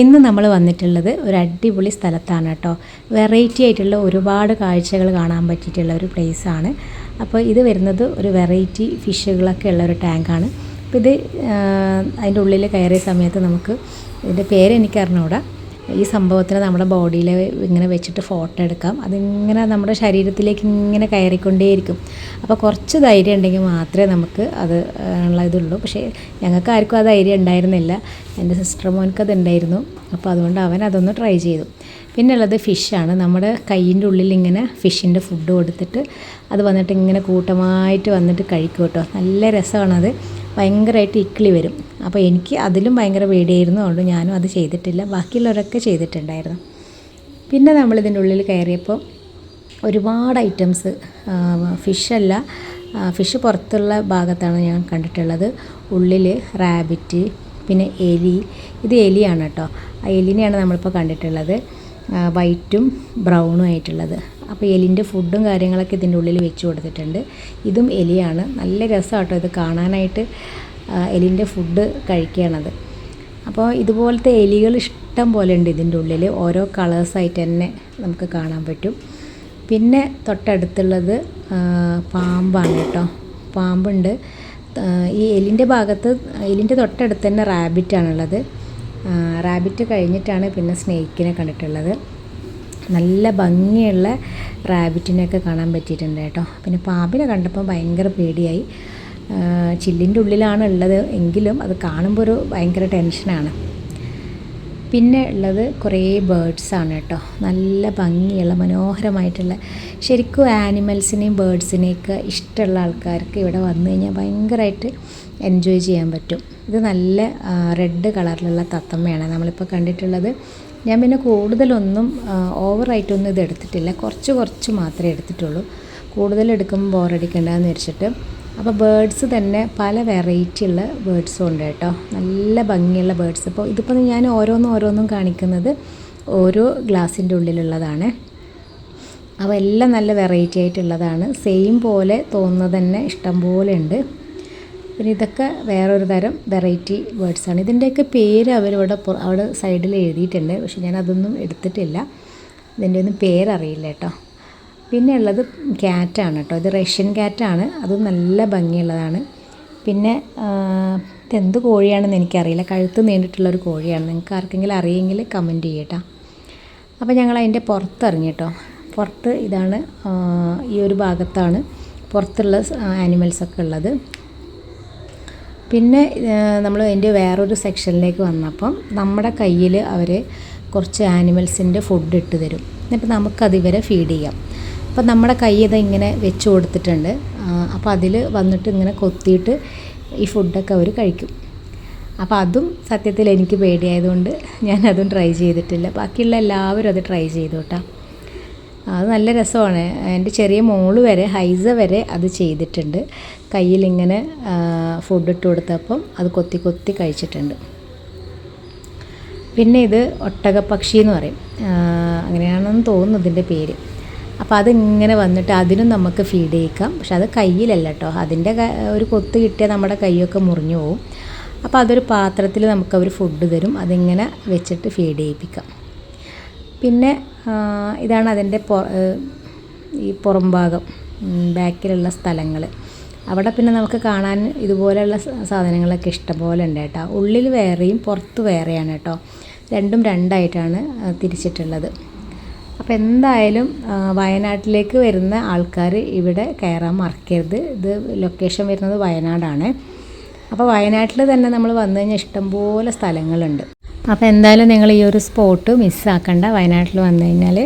ഇന്ന് നമ്മൾ വന്നിട്ടുള്ളത് ഒരു അടിപൊളി സ്ഥലത്താണ് കേട്ടോ. വെറൈറ്റി ആയിട്ടുള്ള ഒരുപാട് കാഴ്ചകൾ കാണാൻ പറ്റിയിട്ടുള്ള ഒരു പ്ലേസാണ്. അപ്പോൾ ഇത് വരുന്നത് ഒരു വെറൈറ്റി ഫിഷുകളൊക്കെ ഉള്ള ഒരു ടാങ്കാണ്. അപ്പോൾ ഇത് അതിൻ്റെ ഉള്ളിൽ കയറിയ സമയത്ത് നമുക്ക് ഇതിൻ്റെ പേര് എനിക്ക് അറിഞ്ഞൂടാ. ഈ സംഭവത്തിന് നമ്മുടെ ബോഡിയിൽ ഇങ്ങനെ വെച്ചിട്ട് ഫോട്ടോ എടുക്കാം. അതിങ്ങനെ നമ്മുടെ ശരീരത്തിലേക്ക് ഇങ്ങനെ കയറിക്കൊണ്ടേയിരിക്കും. അപ്പോൾ കുറച്ച് ധൈര്യം ഉണ്ടെങ്കിൽ മാത്രമേ നമുക്ക് അത് ഉള്ള ഇതുള്ളൂ. പക്ഷേ ഞങ്ങൾക്ക് ആർക്കും ആ ധൈര്യം ഉണ്ടായിരുന്നില്ല. എൻ്റെ സിസ്റ്റർ മോൻക്ക് അത് ഉണ്ടായിരുന്നു. അപ്പോൾ അതുകൊണ്ട് അവൻ അതൊന്ന് ട്രൈ ചെയ്തു. പിന്നെ ഉള്ളത് ഫിഷാണ്. നമ്മുടെ കയ്യിൻ്റെ ഉള്ളിൽ ഇങ്ങനെ ഫിഷിൻ്റെ ഫുഡ് കൊടുത്തിട്ട് അത് വന്നിട്ട് ഇങ്ങനെ കൂട്ടമായിട്ട് വന്നിട്ട് കഴിക്കും കേട്ടോ. നല്ല രസമാണത്. ഭയങ്കരമായിട്ട് ഇക്കിളി വരും. അപ്പോൾ എനിക്ക് അതിലും ഭയങ്കര പേടിയായിരുന്നു. അതുകൊണ്ട് ഞാനും അത് ചെയ്തിട്ടില്ല. ബാക്കിയുള്ളവരൊക്കെ ചെയ്തിട്ടുണ്ടായിരുന്നു. പിന്നെ നമ്മളിതിൻ്റെ ഉള്ളിൽ കയറിയപ്പോൾ ഒരുപാട് ഐറ്റംസ്, ഫിഷല്ല, ഫിഷ് പുറത്തുള്ള ഭാഗത്താണ് ഞാൻ കണ്ടിട്ടുള്ളത്. ഉള്ളിൽ റാബിറ്റ്, പിന്നെ എലി. ഇത് എലിയാണ് കേട്ടോ. ആ എലിനെയാണ് നമ്മളിപ്പോൾ കണ്ടിട്ടുള്ളത്, വൈറ്റും ബ്രൗണും ആയിട്ടുള്ളത്. അപ്പോൾ എലിൻ്റെ ഫുഡും കാര്യങ്ങളൊക്കെ ഇതിൻ്റെ ഉള്ളിൽ വെച്ച് കൊടുത്തിട്ടുണ്ട്. ഇതും എലിയാണ്. നല്ല രസമാണ് കേട്ടോ ഇത് കാണാനായിട്ട്. എലിൻ്റെ ഫുഡ് കഴിക്കുകയാണത്. അപ്പോൾ ഇതുപോലത്തെ എലികൾ ഇഷ്ടം പോലെ ഉണ്ട് ഇതിൻ്റെ ഉള്ളിൽ. ഓരോ കളേഴ്സായിട്ട് തന്നെ നമുക്ക് കാണാൻ പറ്റും. പിന്നെ തൊട്ടടുത്തുള്ളത് പാമ്പാണ് കേട്ടോ. പാമ്പുണ്ട്. ഈ എലിൻ്റെ ഭാഗത്ത്, എലിൻ്റെ തൊട്ടടുത്ത് തന്നെ റാബിറ്റാണുള്ളത്. റാബിറ്റ് കഴിഞ്ഞിട്ടാണ് പിന്നെ സ്നേക്കിനെ കണ്ടിട്ടുള്ളത്. നല്ല ഭംഗിയുള്ള റാബിറ്റിനെയൊക്കെ കാണാൻ പറ്റിയിട്ടുണ്ട് കേട്ടോ. പിന്നെ പാമ്പിനെ കണ്ടപ്പോൾ ഭയങ്കര പേടിയായി. ചില്ലിൻ്റെ ഉള്ളിലാണ് ഉള്ളത് എങ്കിലും അത് കാണുമ്പോൾ ഒരു ഭയങ്കര ടെൻഷനാണ്. പിന്നെ ഉള്ളത് കുറേ ബേർഡ്സാണ് കേട്ടോ. നല്ല ഭംഗിയുള്ള മനോഹരമായിട്ടുള്ള, ശരിക്കും ആനിമൽസിനെയും ബേർഡ്സിനെയൊക്കെ ഇഷ്ടമുള്ള ആൾക്കാർക്ക് ഇവിടെ വന്നു കഴിഞ്ഞാൽ ഭയങ്കരമായിട്ട് എൻജോയ് ചെയ്യാൻ പറ്റും. ഇത് നല്ല റെഡ് കളറിലുള്ള തത്തമ്മയാണ് നമ്മളിപ്പോൾ കണ്ടിട്ടുള്ളത്. ഞാൻ പിന്നെ കൂടുതലൊന്നും ഓവറായിട്ടൊന്നും ഇത് എടുത്തിട്ടില്ല. കുറച്ച് മാത്രമേ എടുത്തിട്ടുള്ളൂ. കൂടുതൽ എടുക്കുമ്പോൾ ബോറടിക്കണ്ടെന്ന് വെച്ചിട്ട്. അപ്പോൾ ബേർഡ്സ് തന്നെ പല വെറൈറ്റി ഉള്ള ബേർഡ്സും ഉണ്ട് കേട്ടോ. നല്ല ഭംഗിയുള്ള ബേർഡ്സ്. ഇപ്പോൾ ഇതിപ്പോൾ ഞാൻ ഓരോന്നും കാണിക്കുന്നത് ഓരോ ഗ്ലാസിൻ്റെ ഉള്ളിലുള്ളതാണ്. അപ്പോൾ എല്ലാം നല്ല വെറൈറ്റി ആയിട്ടുള്ളതാണ്. സെയിം പോലെ തോന്നുന്നത് തന്നെ ഇഷ്ടം പോലെ ഉണ്ട്. പിന്നെ ഇതൊക്കെ വേറൊരു തരം വെറൈറ്റി ബേർഡ്സാണ്. ഇതിൻ്റെയൊക്കെ പേര് അവരിവിടെ അവിടെ സൈഡിൽ എഴുതിയിട്ടുണ്ട്. പക്ഷെ ഞാൻ അതൊന്നും എടുത്തിട്ടില്ല. ഇതിൻ്റെ ഒന്നും പേരറിയില്ല കേട്ടോ. പിന്നെ ഉള്ളത് ക്യാറ്റാണ് കേട്ടോ. ഇത് റഷ്യൻ ക്യാറ്റാണ്. അതും നല്ല ഭംഗിയുള്ളതാണ്. പിന്നെ ഇതെന്ത് കോഴിയാണെന്ന് എനിക്കറിയില്ല. കഴുത്ത് നീണ്ടിട്ടുള്ളൊരു കോഴിയാണ്. നിങ്ങൾക്ക് ആർക്കെങ്കിലും അറിയെങ്കിൽ കമൻറ്റ് ചെയ്യട്ടോ. അപ്പോൾ ഞങ്ങൾ അതിൻ്റെ പുറത്തിറങ്ങി കേട്ടോ. പുറത്ത് ഇതാണ്, ഈ ഒരു ഭാഗത്താണ് പുറത്തുള്ള ആനിമൽസൊക്കെ ഉള്ളത്. പിന്നെ നമ്മൾ അതിൻ്റെ വേറൊരു സെക്ഷനിലേക്ക് വന്നപ്പം നമ്മുടെ കയ്യിൽ അവർ കുറച്ച് ആനിമൽസിൻ്റെ ഫുഡ് ഇട്ട് തരും. എന്നിട്ട് നമുക്കത് ഇവരെ ഫീഡ് ചെയ്യാം. അപ്പോൾ നമ്മുടെ കൈ ഇത് ഇങ്ങനെ വെച്ച് കൊടുത്തിട്ടുണ്ട്. അപ്പോൾ അതിൽ വന്നിട്ട് ഇങ്ങനെ കൊത്തിയിട്ട് ഈ ഫുഡൊക്കെ അവർ കഴിക്കും. അപ്പോൾ അതും സത്യത്തിൽ എനിക്ക് പേടിയായതുകൊണ്ട് ഞാനതും ട്രൈ ചെയ്തിട്ടില്ല. ബാക്കിയുള്ള എല്ലാവരും അത് ട്രൈ ചെയ്തു കേട്ടോ. അത് നല്ല രസമാണ്. എൻ്റെ ചെറിയ മോള് വരെ, ഹൈസ വരെ അത് ചെയ്തിട്ടുണ്ട്. കയ്യിലിങ്ങനെ ഫുഡ് ഇട്ട് കൊടുത്തപ്പം അത് കൊത്തി കഴിച്ചിട്ടുണ്ട്. പിന്നെ ഇത് ഒട്ടകപ്പക്ഷി എന്ന് പറയും, അങ്ങനെയാണെന്ന് തോന്നുന്നു ഇതിൻ്റെ പേര്. അപ്പോൾ അതിങ്ങനെ വന്നിട്ട് അതിനും നമുക്ക് ഫീഡ് ചെയ്യിക്കാം. പക്ഷെ അത് കയ്യിലല്ല കേട്ടോ. അതിൻ്റെ ഒരു കൊത്ത് കിട്ടിയാൽ നമ്മുടെ കൈയൊക്കെ മുറിഞ്ഞു പോകും. അപ്പോൾ അതൊരു പാത്രത്തിൽ നമുക്കവർ ഫുഡ് തരും. അതിങ്ങനെ വെച്ചിട്ട് ഫീഡ് ചെയ്യിപ്പിക്കാം. പിന്നെ ഇതാണ് അതിൻ്റെ ഈ പുറം ഭാഗം, ബാക്കിലുള്ള സ്ഥലങ്ങൾ. അവിടെ പിന്നെ നമുക്ക് കാണാൻ ഇതുപോലെയുള്ള സാധനങ്ങളൊക്കെ ഇഷ്ടംപോലെ ഉണ്ട് കേട്ടോ. ഉള്ളിൽ വേറെയും പുറത്ത് വേറെയാണ് കേട്ടോ. രണ്ടും രണ്ടായിട്ടാണ് തിരിച്ചിട്ടുള്ളത്. അപ്പോൾ എന്തായാലും വയനാട്ടിലേക്ക് വരുന്ന ആൾക്കാർ ഇവിടെ കയറാൻ മറക്കരുത്. ഇത് ലൊക്കേഷൻ വരുന്നത് വയനാടാണ്. അപ്പോൾ വയനാട്ടിൽ തന്നെ നമ്മൾ വന്നു കഴിഞ്ഞാൽ ഇഷ്ടംപോലെ സ്ഥലങ്ങളുണ്ട്. അപ്പോൾ എന്തായാലും നിങ്ങൾ ഈ ഒരു സ്പോട്ട് മിസ്സാക്കണ്ട. വയനാട്ടിൽ വന്നു കഴിഞ്ഞാൽ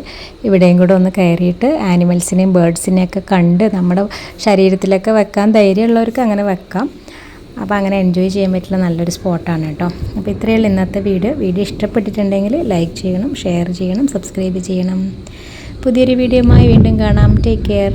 ഇവിടെയും കൂടെ ഒന്ന് കയറിയിട്ട് ആനിമൽസിനെയും ബേർഡ്സിനെയൊക്കെ കണ്ട് നമ്മുടെ ശരീരത്തിലൊക്കെ വെക്കാൻ ധൈര്യമുള്ളവർക്ക് അങ്ങനെ വെക്കാം. അപ്പോൾ അങ്ങനെ എൻജോയ് ചെയ്യാൻ പറ്റുന്ന നല്ലൊരു സ്പോട്ടാണ് കേട്ടോ. അപ്പോൾ ഇത്രയുള്ള ഇന്നത്തെ വീഡിയോ ഇഷ്ടപ്പെട്ടിട്ടുണ്ടെങ്കിൽ ലൈക്ക് ചെയ്യണം, ഷെയർ ചെയ്യണം, സബ്സ്ക്രൈബ് ചെയ്യണം. പുതിയൊരു വീഡിയോയുമായി വീണ്ടും കാണാം. Take care.